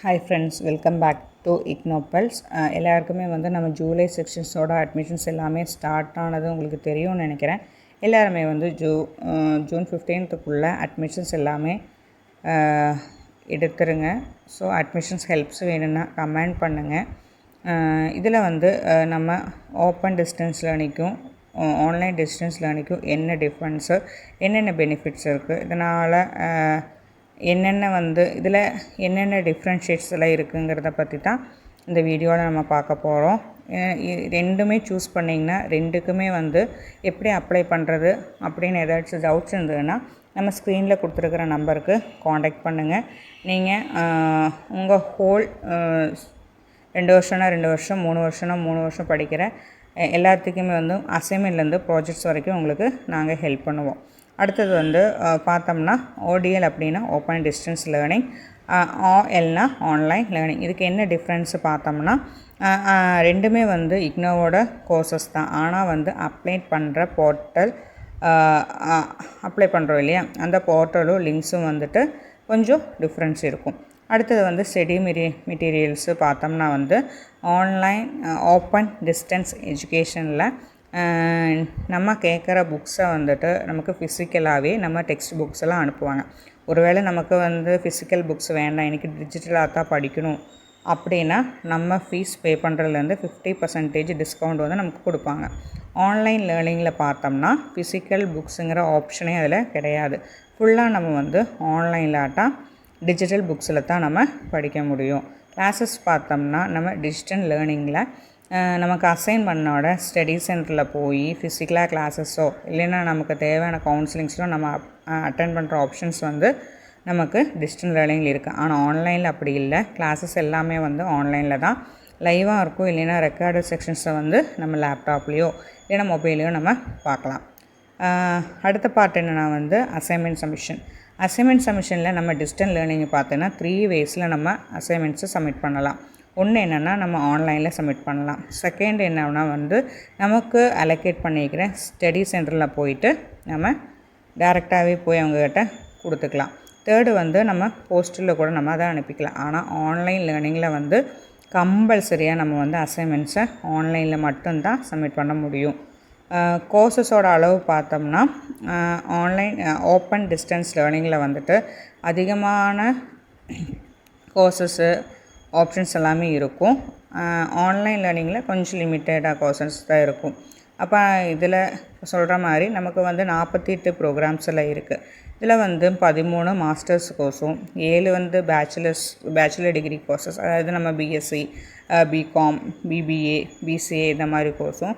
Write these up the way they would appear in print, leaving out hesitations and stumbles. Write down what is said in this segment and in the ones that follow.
Hi friends, welcome back to Ignopals. எல்லாருக்குமே வந்து நம்ம ஜூலை செக்ஷன்ஸோட அட்மிஷன்ஸ் எல்லாமே ஸ்டார்ட் ஆனது உங்களுக்கு தெரியும்னு நினைக்கிறேன். எல்லாருமே வந்து ஜூன் 15க்குள்ளே அட்மிஷன்ஸ் எல்லாமே எடுத்துருங்க. ஸோ அட்மிஷன்ஸ் ஹெல்ப்ஸ் வேணும்னா கமெண்ட் பண்ணுங்கள். இதில் வந்து நம்ம ஓப்பன் டிஸ்டன்ஸ் லேர்னிங்கும் ஆன்லைன் டிஸ்டன்ஸ் லேர்னிங்கும் என்ன டிஃப்ரென்ஸு, என்னென்ன பெனிஃபிட்ஸ் இருக்குது, இதனால் என்னென்ன வந்து இதில் என்னென்ன டிஃப்ரென்ஷியேட்ஸ் எல்லாம் இருக்குங்கிறத பற்றி தான் இந்த வீடியோவில் நம்ம பார்க்க போகிறோம். ரெண்டுமே சூஸ் பண்ணிங்கன்னா ரெண்டுக்குமே வந்து எப்படி அப்ளை பண்ணுறது அப்படின்னு ஏதாச்சும் டவுட்ஸ் இருந்ததுன்னா நம்ம ஸ்க்ரீனில் கொடுத்துருக்குற நம்பருக்கு காண்டாக்ட் பண்ணுங்கள். நீங்கள் உங்கள் ஹோல் 2 வருஷம்னா 2 வருஷம், 3 வருஷம்னா 3 வருஷம் படிக்கிற எல்லாத்துக்குமே வந்து அசைன்மெண்ட்லேருந்து ப்ராஜெக்ட்ஸ் வரைக்கும் உங்களுக்கு நாங்கள் ஹெல்ப் பண்ணுவோம். அடுத்தது வந்து பார்த்தோம்னா ஓடிஎல் அப்படின்னா ஓப்பன் டிஸ்டன்ஸ் லேர்னிங், ஆஎல்னா ஆன்லைன் லேர்னிங். இதுக்கு என்ன டிஃப்ரென்ஸு பார்த்தோம்னா ரெண்டுமே வந்து இக்னோவோட கோர்சஸ் தான். ஆனால் வந்து அப்ளை பண்ணுற போர்ட்டல் அப்ளை பண்ணுறோம் இல்லையா, அந்த போர்ட்டலும் லிங்க்ஸும் வந்துட்டு கொஞ்சம் டிஃப்ரென்ஸ் இருக்கும். அடுத்தது வந்து ஸ்டடி மெட்டீரியல்ஸு பார்த்தோம்னா வந்து ஆன்லைன் ஓப்பன் டிஸ்டன்ஸ் எஜுகேஷனில் நம்ம கேட்குற புக்ஸை வந்துட்டு நமக்கு ஃபிசிக்கலாகவே நம்ம டெக்ஸ்ட் புக்ஸ் எல்லாம் அனுப்புவாங்க. ஒருவேளை நமக்கு வந்து ஃபிசிக்கல் புக்ஸ் வேண்டாம், எனக்கு டிஜிட்டலாக தான் படிக்கணும் அப்படின்னா நம்ம ஃபீஸ் பே பண்ணுறதுலேருந்து 50% டிஸ்கவுண்ட் வந்து நமக்கு கொடுப்பாங்க. ஆன்லைன் லேர்னிங்கில் பார்த்தோம்னா ஃபிசிக்கல் புக்ஸுங்கிற ஆப்ஷனே அதில் கிடையாது. ஃபுல்லாக நம்ம வந்து ஆன்லைனில் டிஜிட்டல் புக்ஸில் தான் நம்ம படிக்க முடியும். கிளாஸஸ் பார்த்தோம்னா நம்ம டிஜிட்டல் லேர்னிங்கில் நமக்கு அசைன் பண்ணோட ஸ்டடி சென்டரில் போய் ஃபிசிக்கலாக கிளாஸஸோ இல்லைன்னா நமக்கு தேவையான கவுன்சிலிங்ஸில் நம்ம அட்டென்ட் பண்ணுற ஆப்ஷன்ஸ் வந்து நமக்கு டிஜிட்டல் லேர்னிங்கில் இருக்குது. ஆனால் ஆன்லைனில் அப்படி இல்லை. கிளாஸஸ் எல்லாமே வந்து ஆன்லைனில் தான் லைவாக இருக்கும். இல்லைன்னா ரெக்கார்டு செக்ஷன்ஸை வந்து நம்ம லேப்டாப்லேயோ இல்லைன்னா மொபைல்லையோ நம்ம பார்க்கலாம். அடுத்த பார்ட் என்னென்னா வந்து அசைன்மெண்ட் சப்மிஷனில் நம்ம டிஜிட்டல் லேர்னிங்கை பார்த்தோன்னா 3 வேஸில் நம்ம அசைன்மெண்ட்ஸை சப்மிட் பண்ணலாம். ஒன்று என்னென்னா நம்ம ஆன்லைனில் சப்மிட் பண்ணலாம். செகண்ட் என்னன்னா வந்து நமக்கு அலோகேட் பண்ணிக்கிற ஸ்டடி சென்டரில் போயிட்டு நம்ம டேரெக்டாகவே போய் அவங்கக்கிட்ட கொடுத்துக்கலாம். தேர்டு வந்து நம்ம போஸ்டரில் கூட நம்ம அதை அனுப்பிக்கலாம். ஆனால் ஆன்லைன் லேர்னிங்கில் வந்து கம்பல்சரியாக நம்ம வந்து அசைன்மெண்ட்ஸை ஆன்லைனில் மட்டும்தான் சப்மிட் பண்ண முடியும். கோர்சஸோட அளவு பார்த்தோம்னா ஆன்லைன் ஓப்பன் டிஸ்டன்ஸ் லேர்னிங்கில் வந்துட்டு அதிகமான கோர்சஸ்ஸு ஆப்ஷன்ஸ் எல்லாமே இருக்கும். ஆன்லைன் லேர்னிங்கில் கொஞ்சம் லிமிட்டடாக கோர்சஸ் தான் இருக்கும். அப்போ இதில் சொல்கிற மாதிரி நமக்கு வந்து 48 ப்ரோக்ராம்ஸ் எல்லாம் இருக்குது. இதில் வந்து 13 மாஸ்டர்ஸ் கோர்ஸும் 7 வந்து பேச்சுலர் டிகிரி கோர்சஸ், அதாவது நம்ம பிஎஸ்சி, பிகாம், பிபிஏ, பிசிஏ இந்த மாதிரி கோர்ஸும்,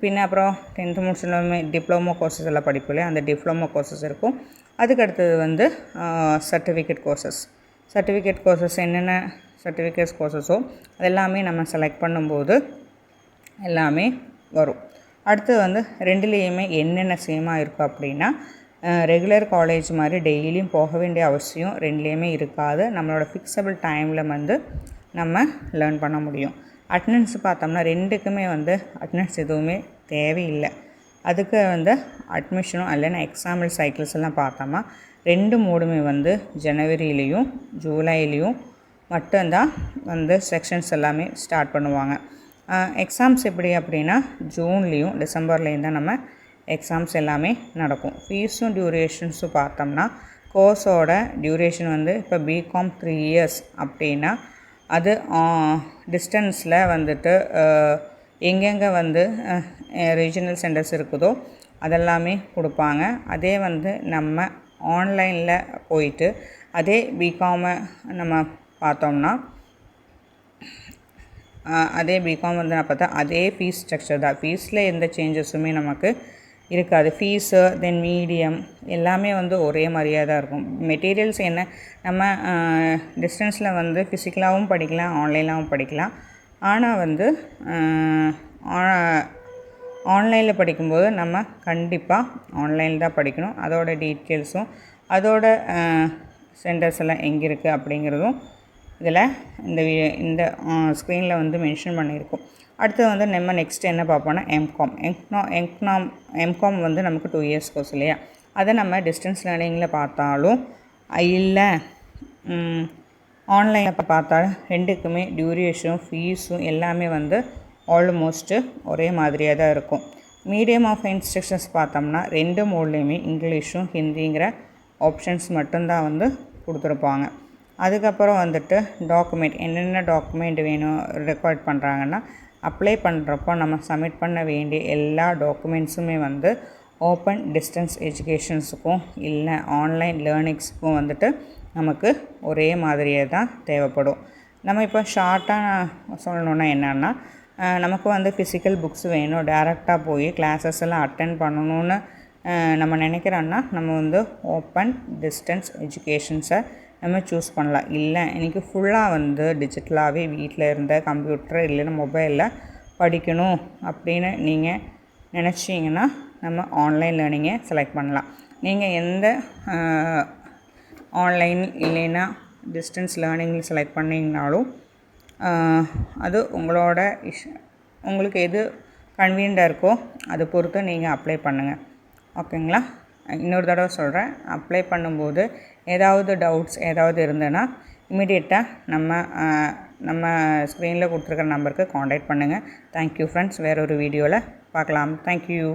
பின்ன அப்புறம் 10th முடிச்சுமே டிப்ளமோ கோர்சஸ் எல்லாம் படிப்போம், அந்த டிப்ளமோ கோர்சஸ் இருக்கும். அதுக்கடுத்தது வந்து சர்டிஃபிகேட் கோர்சஸ் என்னென்ன சர்டிஃபிகேட்ஸ் கோர்சஸோ அதெல்லாமே நம்ம செலக்ட் பண்ணும்போது எல்லாமே வரும். அடுத்தது வந்து ரெண்டுலேயுமே என்னென்ன சேமாக இருக்கும் அப்படின்னா ரெகுலர் காலேஜ் மாதிரி டெய்லியும் போக வேண்டிய அவசியம் ரெண்டுலேயுமே இருக்காது. நம்மளோட ஃபிக்ஸபிள் டைமில் வந்து நம்ம லேர்ன் பண்ண முடியும். அட்டெண்டன்ஸ் பார்த்தோம்னா ரெண்டுக்குமே வந்து அட்டெண்டன்ஸ் எதுவுமே தேவையில்லை. அதுக்கு வந்து அட்மிஷனும் இல்லைன்னா எக்ஸாம்பிள் சைக்கிள்ஸ் எல்லாம் பார்த்தோம்னா 2 வந்து ஜனவரியிலையும் ஜூலையிலையும் மட்டும்தான் வந்து செக்ஷன்ஸ் எல்லாமே ஸ்டார்ட் பண்ணுவாங்க. எக்ஸாம்ஸ் எப்படி அப்படின்னா ஜூன்லேயும் டிசம்பர்லேயும் தான் நம்ம எக்ஸாம்ஸ் எல்லாமே நடக்கும். ஃபீஸும் டியூரேஷன்ஸும் பார்த்தோம்னா கோர்ஸோட டியூரேஷன் வந்து இப்போ பிகாம் 3 இயர்ஸ் அப்படின்னா அது டிஸ்டன்ஸில் வந்துட்டு எங்கெங்கே வந்து ரீஜனல் சென்டர்ஸ் இருக்குதோ அதெல்லாமே கொடுப்பாங்க. அதே வந்து நம்ம ஆன்லைனில் போயிட்டு அதே பிகாமை நம்ம பார்த்தோம்னா அதே பிகாம் வந்து நான் பார்த்தா அதே ஃபீஸ் ஸ்ட்ரக்சர் தான். ஃபீஸில் எந்த சேஞ்சஸுமே நமக்கு இருக்காது. ஃபீஸு தென் மீடியம் எல்லாமே வந்து ஒரே மாதிரியாக தான் இருக்கும். மெட்டீரியல்ஸ் என்ன நம்ம டிஸ்டன்ஸில் வந்து ஃபிசிக்கலாகவும் படிக்கலாம், ஆன்லைனாகவும் படிக்கலாம். ஆனால் வந்து ஆன்லைனில் படிக்கும்போது நம்ம கண்டிப்பாக ஆன்லைனில் தான் படிக்கணும். அதோட டீட்டெயில்ஸும் அதோட சென்டர்ஸ் எல்லாம் எங்கே இருக்குது அப்படிங்கிறதும் இதில் இந்த ஸ்க்ரீனில் வந்து மென்ஷன் பண்ணியிருக்கோம். அடுத்தது வந்து நம்ம நெக்ஸ்ட் என்ன பார்ப்போம்னா எம்காம் வந்து நமக்கு 2 இயர்ஸ் கோர்ஸ் இல்லையா, அதை நம்ம டிஸ்டன்ஸ் லேர்னிங்கில் பார்த்தாலும் இல்லை ஆன்லைனில் பார்த்தா ரெண்டுக்குமே டியூரேஷனும் ஃபீஸும் எல்லாமே வந்து ஆல்மோஸ்ட்டு ஒரே மாதிரியாக தான் இருக்கும். மீடியம் ஆஃப் இன்ஸ்ட்ரக்ஷன்ஸ் பார்த்தோம்னா 2 மோட்லேயுமே இங்கிலீஷும் ஹிந்திங்கிற ஆப்ஷன்ஸ் மட்டும்தான் வந்து கொடுத்துருப்பாங்க. அதுக்கப்புறம் வந்துட்டு டாக்குமெண்ட் என்னென்ன டாக்குமெண்ட் வேணும் ரெக்கார்ட் பண்ணுறாங்கன்னா, அப்ளை பண்ணுறப்போ நம்ம சப்மிட் பண்ண வேண்டிய எல்லா டாக்குமெண்ட்ஸுமே வந்து ஓப்பன் டிஸ்டன்ஸ் எஜுகேஷன்ஸுக்கும் இல்லை ஆன்லைன் லேர்னிங்ஸுக்கும் வந்துட்டு நமக்கு ஒரே மாதிரியே தான் தேவைப்படும். நம்ம இப்போ ஷார்ட்டாக சொல்லணுன்னா என்னென்னா, நமக்கு வந்து ஃபிசிக்கல் புக்ஸ் வேணும், டேரெக்டாக போய் கிளாஸஸ் எல்லாம் அட்டென்ட் பண்ணணுன்னு நம்ம நினைக்கிறோன்னா நம்ம வந்து ஓப்பன் டிஸ்டன்ஸ் எஜுகேஷன்ஸை நம்ம சூஸ் பண்ணலாம். இல்லை இன்றைக்கி ஃபுல்லாக வந்து டிஜிட்டலாகவே வீட்டில் இருந்த கம்ப்யூட்டர் இல்லைன்னா மொபைலில் படிக்கணும் அப்படின்னு நீங்கள் நினச்சிங்கன்னா நம்ம ஆன்லைன் லேர்னிங்கை செலக்ட் பண்ணலாம். நீங்கள் எந்த ஆன்லைன் இல்லைன்னா டிஸ்டன்ஸ் லேர்னிங் செலக்ட் பண்ணிங்கனாலும் அது உங்களோட உங்களுக்கு எது கன்வீனியண்ட்டாக இருக்கோ அதை பொறுத்து நீங்கள் அப்ளை பண்ணுங்கள். ஓகேங்களா? இன்னொரு தடவை சொல்கிறேன், அப்ளை பண்ணும்போது ஏதாவது டவுட்ஸ் ஏதாவது இருந்ததுன்னா இமீடியட்டாக நம்ம ஸ்க்ரீனில் கொடுத்துருக்குற நம்பருக்கு காண்டாக்ட் பண்ணுங்கள். Thank you friends. வேறு ஒரு வீடியோவில் பார்க்கலாம். தேங்க்யூ.